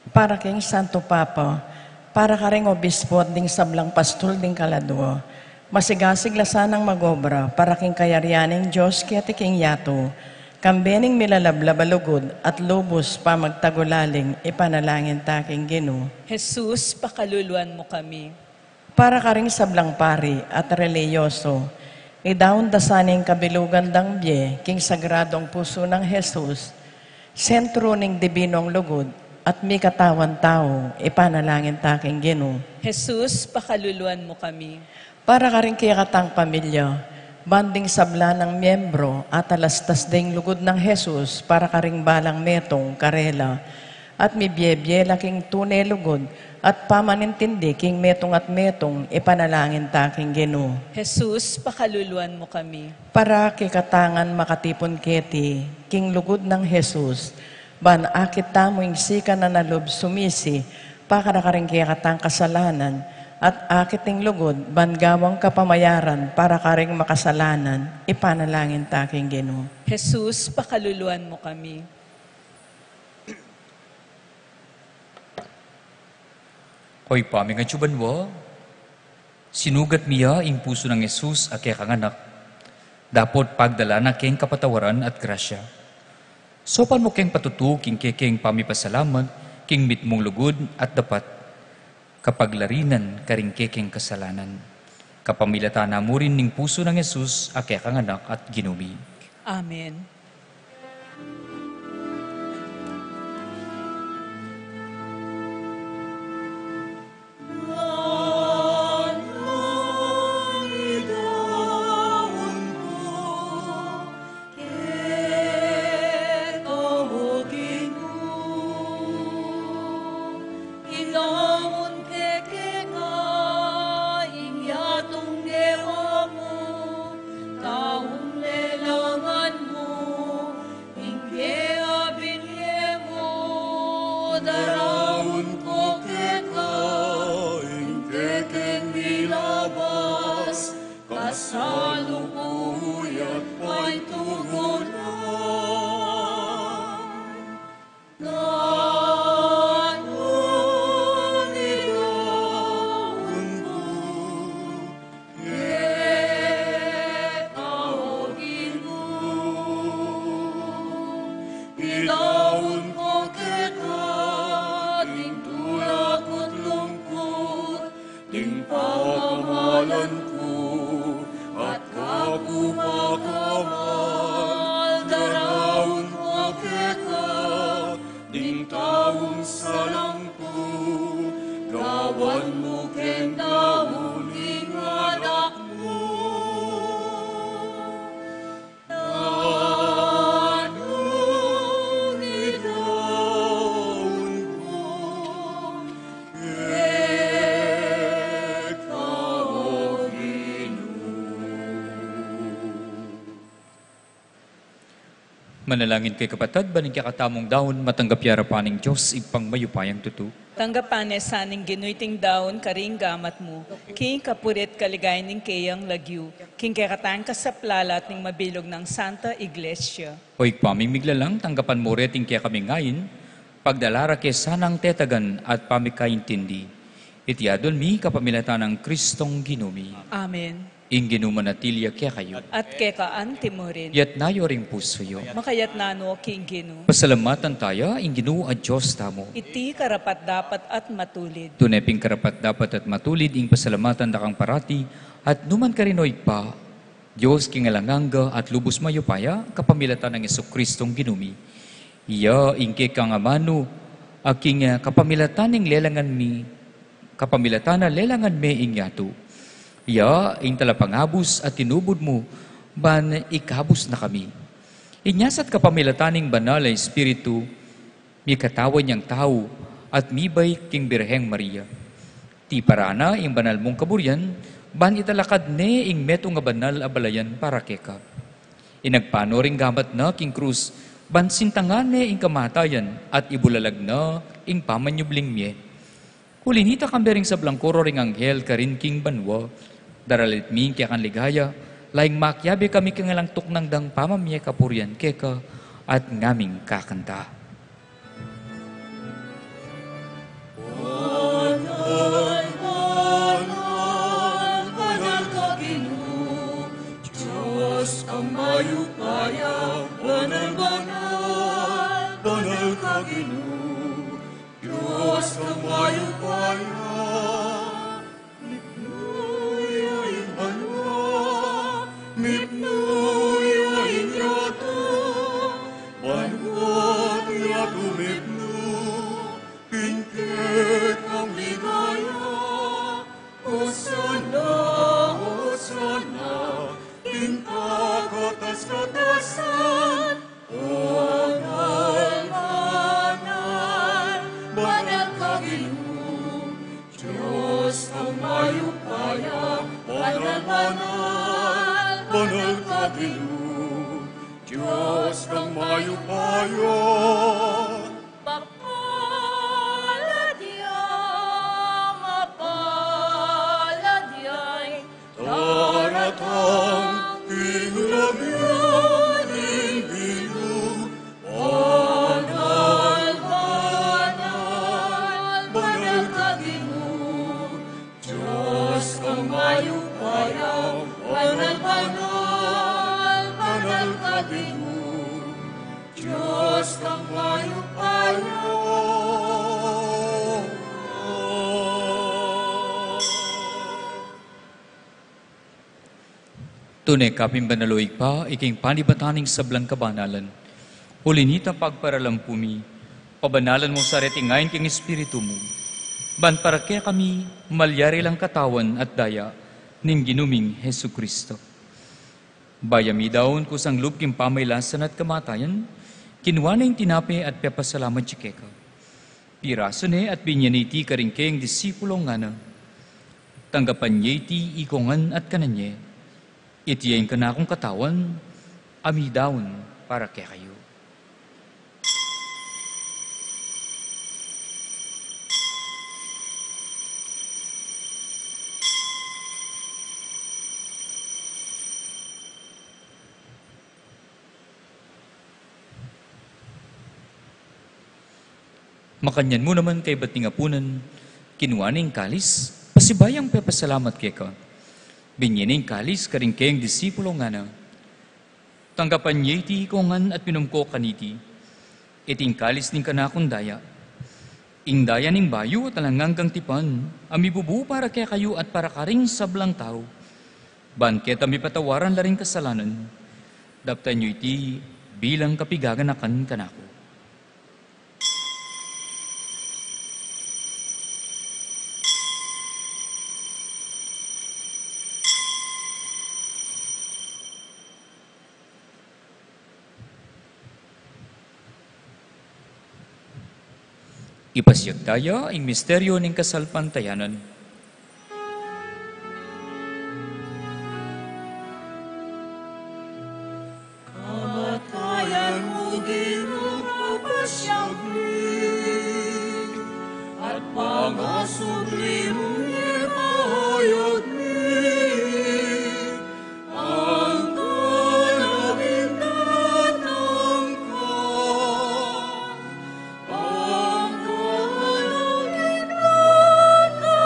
[SPEAKER 4] Para kay Santo Papa, para karing obispo at ding sablang pastol ding kaladwa, masigasig lasanang magobra para king kayaryaning Diyos kaya tiking yato, kambening milalablabalugod at lubos pa magtagulaling ipanalangin taking Ginoo.
[SPEAKER 1] Jesus, pakaluluan mo kami.
[SPEAKER 4] Para karing sablang pari at reliyoso, Idaon da saning kabilugan dang biye, king sagradong puso ng Jesus, sentro ning dibinong lugod, at mi katawan tao, ipanalangin taking Ginoo.
[SPEAKER 1] Jesus, pakaluluan mo kami.
[SPEAKER 4] Para ka rin kaya katang pamilya, banding sabla ng miyembro at alastas ding lugod ng Jesus para ka ring balang metong karela, at mi biyebiyela king tunay lugod, at pamanintindi king metong at metong ipanalangin taking Ginoo.
[SPEAKER 1] Jesus, pakaluluan mo kami.
[SPEAKER 4] Para kikatangan makatipon keti, king lugod ng Jesus, ban akit tamoing sika na nalob sumisi, pakarakaring kikatang kasalanan, at akiting lugod, ban gawang kapamayaran, para karing makasalanan, ipanalangin taking Ginoo.
[SPEAKER 1] Jesus, pakaluluan mo kami.
[SPEAKER 3] Hoy pami nga tsuban wa, sinugat miya ing puso ng Jesus a kaya kanganak, dapot pagdala na keng kapatawaran at grasya. Sopan mo keng patutu king kekeng pamipasalamat, king mitmong lugod at dapat, kapag larinan karing kekeng kasalanan. Kapamilata na mo rin ning puso ng Jesus a kaya kanganak at ginumi.
[SPEAKER 1] Amen.
[SPEAKER 3] Manalangin kay kapatad, baning kakatamong daon, matanggap yara paning Diyos, ipang mayupayang tutu.
[SPEAKER 1] Tanggapan saning ginuiting daon karing gamat mo, king kapurit kaligay ning kayang lagyu, king kakatang kasaplalat ning mabilog ng Santa Iglesia.
[SPEAKER 3] Hoy paming miglalang, tanggapan mo reting kaya kami ngayon, pagdalara kay sanang tetagan at pamikaintindi. Itiadon mi kapamilata ng Kristong ginumi.
[SPEAKER 1] Amen.
[SPEAKER 3] Ing ginumanatilia kaya kayo.
[SPEAKER 1] At kekaante mo rin.
[SPEAKER 3] Yat nayo ring puso yo.
[SPEAKER 1] Makayat nano king Gino.
[SPEAKER 3] Pasalamatan tayo, ing Ginoo at Diyos tamo.
[SPEAKER 1] Iti karapat dapat at matulid.
[SPEAKER 3] Tuneping karapat dapat at matulid, ing pasalamatan da kang parati, at numan karinoy pa, Diyos kingalanganga at lubos mayupaya, kapamilatan ng Jesukristong ginumi. Iya, ing kekang amano, aking kapamilatan ng lelangan mi, kapamilatan na lelangan me ing yato. Iya, ing talapangabos at tinubod mo, ban ikabos na kami. Inyasat kapamilataning banal na Espiritu, mi katawan niyang tao, at mibay king Birheng Maria. Ti parana ing banal mong kaburian, ban italakad ne ing meto nga banal abalayan para keka. Inagpano ring gamat na king krus, ban sintangan ne ing kamatayan, at ibulalag na ing pamanyubling miye. Kulinita kambering sa blangkoro ring anghel karin king banwa, daralit mi kaya kan ligaya, laing makyabi kami kangalang tuknang dang pamamye kapurian keka at ngaming kakanta.
[SPEAKER 2] Banal, banal, banal ka Ginoo, Diyos ang mayupaya. Banal, banal, banal ka Ginoo, Diyos ang mayupaya. tumigno, pinket ang ligaya. Hosana, Hosana, kinakatas-katasan. Banal, banal, banal ka Ginoo, Diyos ang mayupaya. Banal, banal, banal ka Ginoo, Diyos ang mayupaya. Taratang pinglagyan ng bilog. Banal, banal, banal ka Ginoo, Diyos ang mayupaya. Banal, banal, banal ka Ginoo, Diyos ang mayupaya.
[SPEAKER 3] Tunay kaping banaloig pa, iking panibataning sablang kabanalan. Hulinita pagparalampumi, pabanalan mo sa retingayin king espiritu mo. Ban para kaya kami malyari lang katawan at daya ning ginuming Hesu Kristo. Bayami daon kusang lub king pamaylasan at kamatayan, kinuha na yung tinape at pepasalamat chikeka. Piraso ne at binyaniti karingkeng disipulong nga na. Tanggapan niya iti ikongan at kananye. Itiyain ka na akong katawan, amidawon para kaya kayo. Makanyan mo naman kay bating apunan, kinuha ng kalis, pasibayang pepasalamat kaya ka. Binyaning kalis karingkeng disipulo nga na. Tanggapan niya iti ikongan at pinumko kaniti. Iting kalis ning kanakong daya. Ing daya ning bayo at alanganggang tipan, amibubu para kaya kayo at para karing sablang tao. Banket ami patawaran laring kasalanan. Daptan niyo iti bilang kapigaganakan kanako. Ipasyag tayo ang misteryo ng kasalpantayanan.
[SPEAKER 2] Kamatayan mo Ginoo pasyag ni, at pangasublim ni hayag ni. Ang kalawin datang ka, ang kalawin datang ka.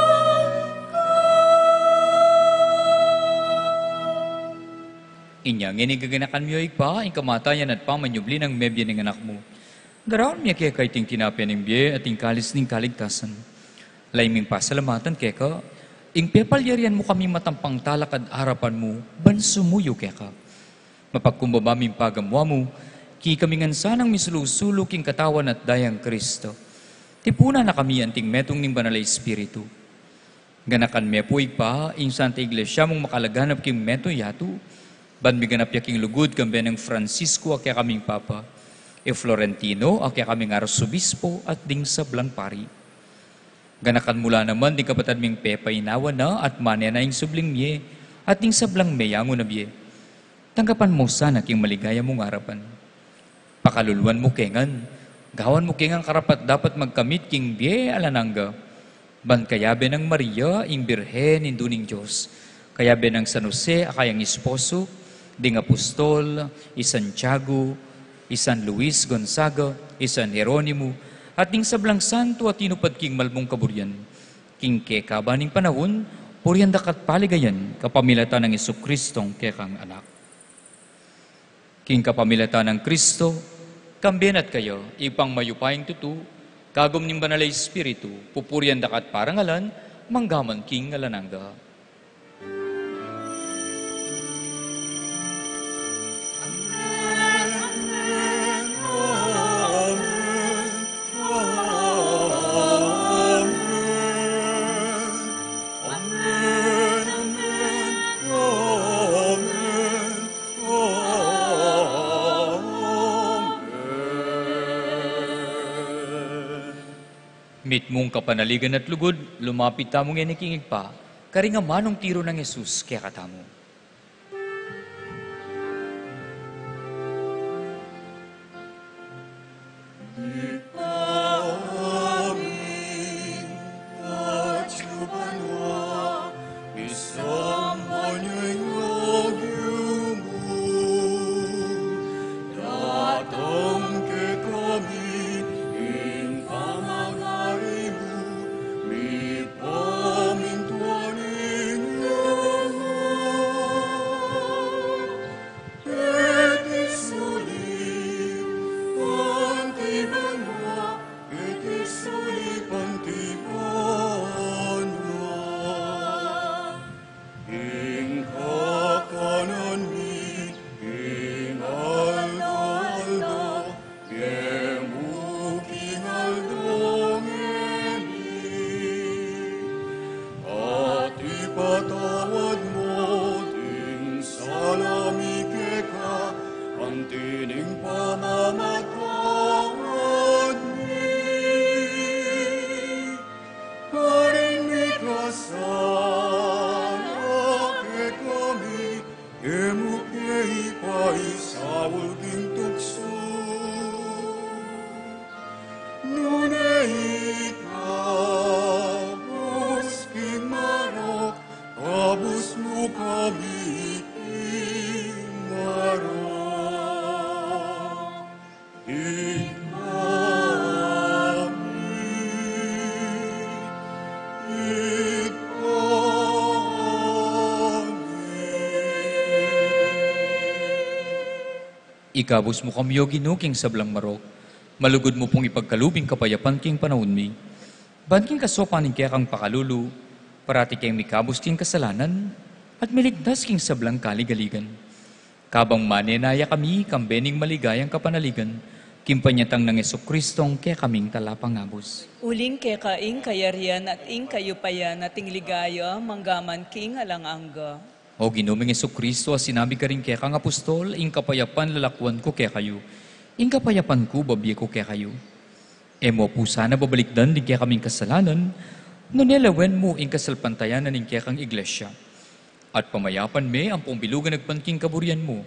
[SPEAKER 3] Inyang inigaganakan mo yung pa, ang kamatayan at pamanyubli ng mebya ng anak mo. Garaon niya kaya kay ting tinapya ng biye at ting kalis ng kaligtasan. Laiming pasalamatan kaya ka, ing pepalyarian mo kami matampang talakad harapan mo, bansumuyo kaya ka. Mapagkumbabaming pagamwa mo, ki kami ngansanang misulusulok king katawan at dayang Kristo. Tipuna na kami anting metong ning banalay espiritu. Ganakan me po pa, ing Santa Iglesia mong makalaganap king meto yatu, ban miganap yaking lugod kambe ng Francisco akya kaming Papa, Florentino akya kaming Arsobispo at ding sablang pari. Ganakan mula naman di kapatad ming Pepa inawa na at manya na ing subling miye at ding sablang meyango na biye. Tanggapan mo sana king maligaya mong harapan. Pakaluluan mo kengan, gawan mo kengang karapat dapat magkamit king biye alananga. Ban kayabe ng Maria, ing Birhen, induning Diyos. Kayabe ng San Jose, akayang esposo, ding Apostol, isan Tiago, isan Luis Gonzaga, isan Jeronimo, at ding sablang santo at tinupad king malmong kaburyan. King kekabaning panahon, purian dakat paligayan, kapamilatan ng Jesucristong kekang anak. King kapamilatan ng Kristo, kambianat kayo, ipang mayupayang tutu, kagom ning banalay espiritu, pupurian dakat parangalan, manggaman king alananga.
[SPEAKER 2] Amen.
[SPEAKER 3] Mit mong kapanaligan at lugod, lumapit tamong yanikingig pa, karinga manong tiro ng Jesus kaya katamo. Ikabos mo kami ginuking sablang marok, malugod mo pong ipagkalubing kapayapan king panahon mi. Banking kasopanin kaya kang pakalulu, parati kayong mikabos king kasalanan, at miligtas king sablang kaligaligan. Kabang manenaya kami, kambening maligayang kapanaligan, kimpanyatang ng Jesucristong kaya kaming talapangabos.
[SPEAKER 1] Uling ke kaing kayarian at ing kayupayan at ing ligaya, manggaman king alangangga.
[SPEAKER 3] O ginuming Jesucristo, sinabi ka rin kaya kang apostol, ing kapayapan lalakwan ko kaya kayo, ing kapayapan ko babiye ko kaya kayo. E mo po sana babalikdan din kaya kaming kasalanan, no nilawen mo ing kasalpantayanan ing kaya kang iglesia. At pamayapan me ang pumbilugan nagpanking kaburian mo,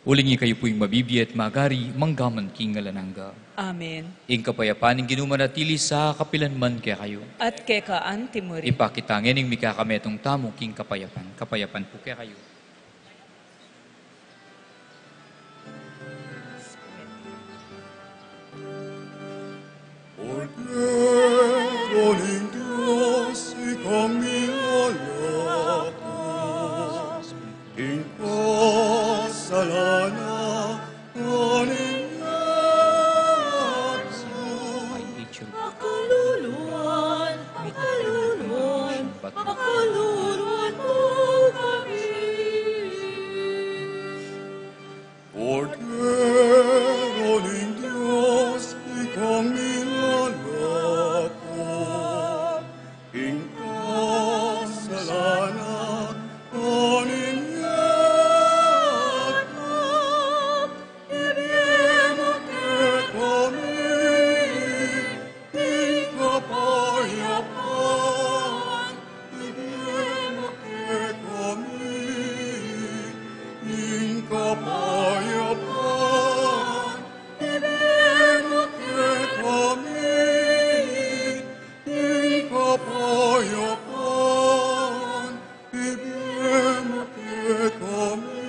[SPEAKER 3] ulingi kayo po yung mabibi at magari, manggaman king ngalanangga.
[SPEAKER 1] Amen.
[SPEAKER 3] Ing kapayapan ing ginumanatili sa kapilanman kaya kayo.
[SPEAKER 1] At ke kaan timuri.
[SPEAKER 3] Ipakitangin ing mikakametong tamo king kapayapan. Kapayapan po kaya kayo.
[SPEAKER 2] Orderoning Diyos, ikang niyalakas, ing kasalanan, aning
[SPEAKER 3] Ay, teacher.
[SPEAKER 2] Pakaluluan, pakaluluan, pakaluluan mo kami. Orderoning Diyos, ikang nilalako, ing kasalanan, aning yatak, ibigay mo kay kami, ing kapayapan, ibigay mo kay kami, ing kapayapan, ibigay mo kay kami, ing kapayapan, ibigay mo kay kami,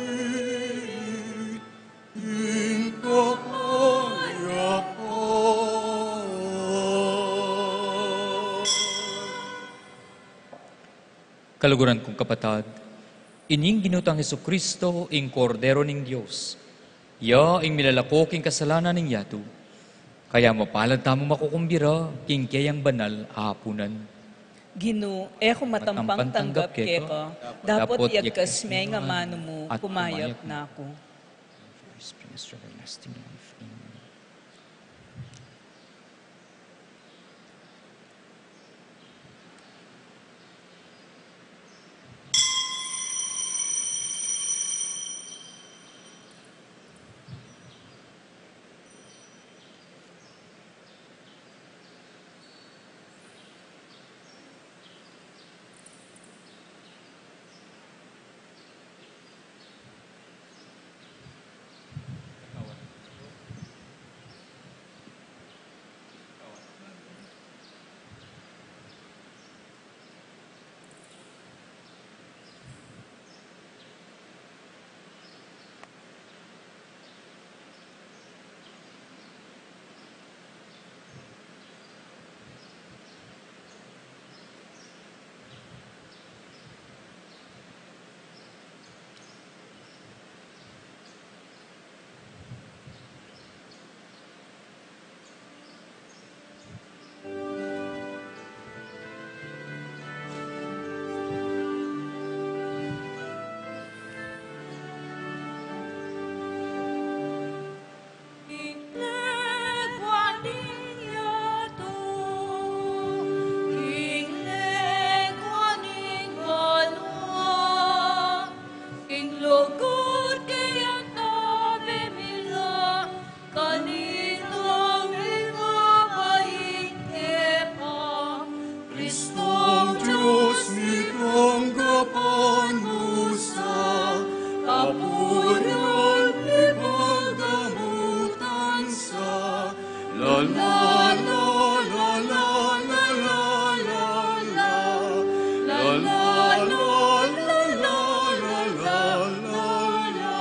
[SPEAKER 2] ing kapayapan.
[SPEAKER 3] Kaluguran kong kapatad, ining ginutang Jesucristo ing kordero ning Diyos. Ya ing milalako king kasalanan ning yato. Kaya mapalad tamo makukumbira king kayang banal ahapunan.
[SPEAKER 1] Gino, eko matampang tanggap ke ka. Dapat yagkas may nga mano mo,
[SPEAKER 3] At
[SPEAKER 1] kumayap
[SPEAKER 3] kumayap
[SPEAKER 1] na ako.
[SPEAKER 3] Experience everlasting life. Amen.
[SPEAKER 2] La la la la la la la la la. La la la la la la la la la.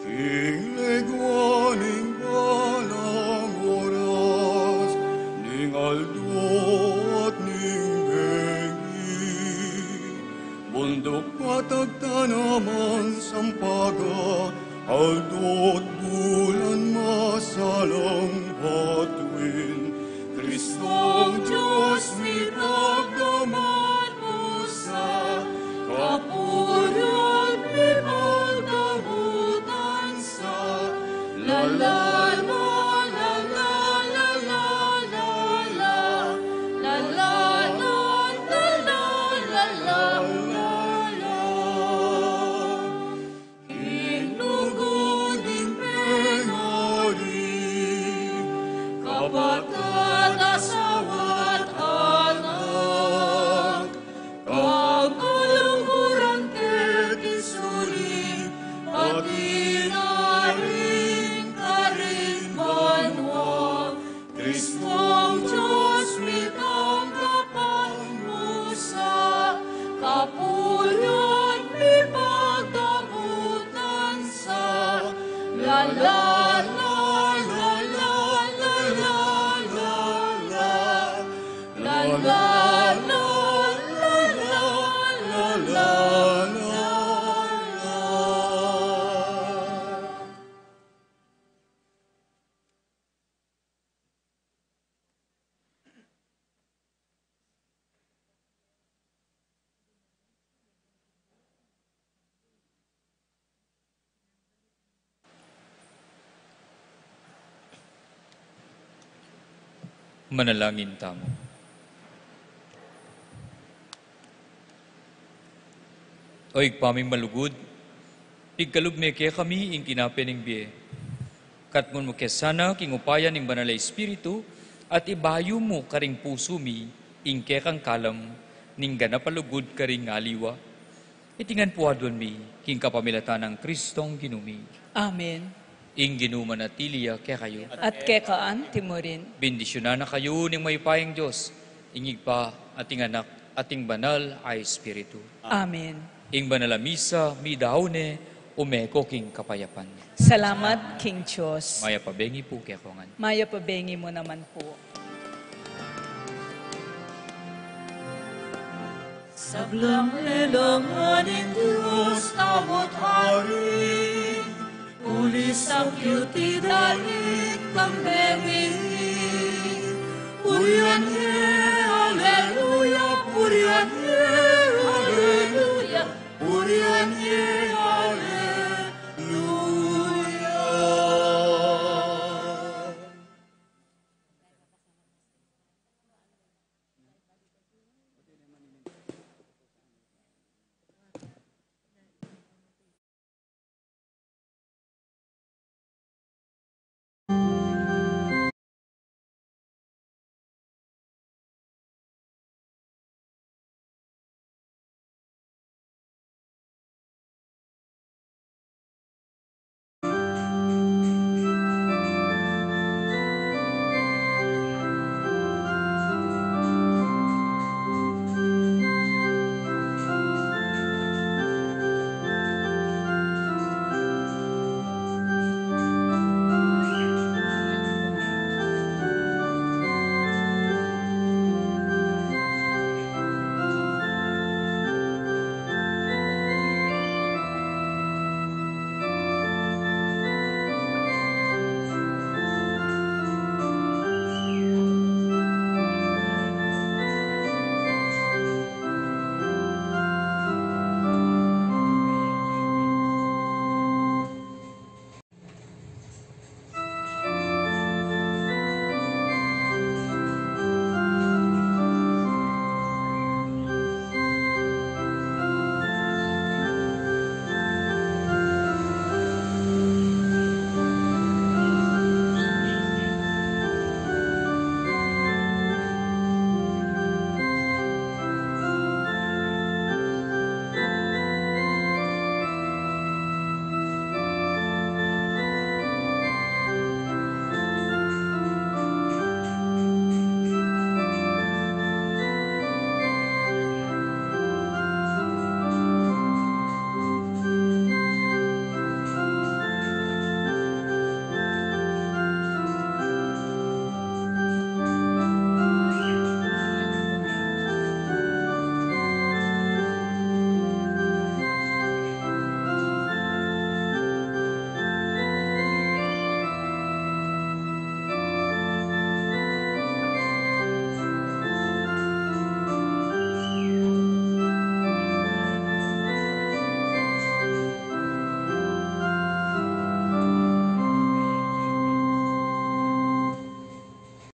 [SPEAKER 2] Kileguaning balang oras, ning aldo at ning bengi. Bundok patag tanaman sampaga, aldo't bulan masalang batuin. Kristong Diyos mitagdaman mo sa kapurian ipagdamutan sa la la la la la la la la la la la la la la la la la. Inuguding pengari, kapatid asawa't anak, kagalunguran ket isuli, pati na rin banwa. Kristong Diyos mitanggapan mo sa kapurian ipagdamutan sa la la la la la la la la la la la la la la la la.
[SPEAKER 3] Manalangin tamo. Oy, paming malugod, pigkalugme kaya kami ing kinapening biye. Katmon mo kesana king upayan ing banal na espiritu, at ibayo mo karing puso mi, ing kekang kalam, ning ganapalugod karing aliwa. Itingan puadwan mi, king kapamilatan ng Kristong ginumi.
[SPEAKER 1] Amen.
[SPEAKER 3] Ing ginuman at tiliya kaya kayo.
[SPEAKER 1] At kekaan timorin.
[SPEAKER 3] Bendisyonan na kayo ning maypayang Diyos, ingig pa ating anak, ating banal ay espiritu.
[SPEAKER 1] Amen.
[SPEAKER 3] Ing banal a misa, mi daone, umeko king kapayapan.
[SPEAKER 1] Salamat, King Diyos.
[SPEAKER 3] Maya pabengi po kaya kongan.
[SPEAKER 1] Maya pabengi mo naman po.
[SPEAKER 2] Sablang lelanganin Diyos tamot hari, ulis ang beauty dalik kambemi, uyan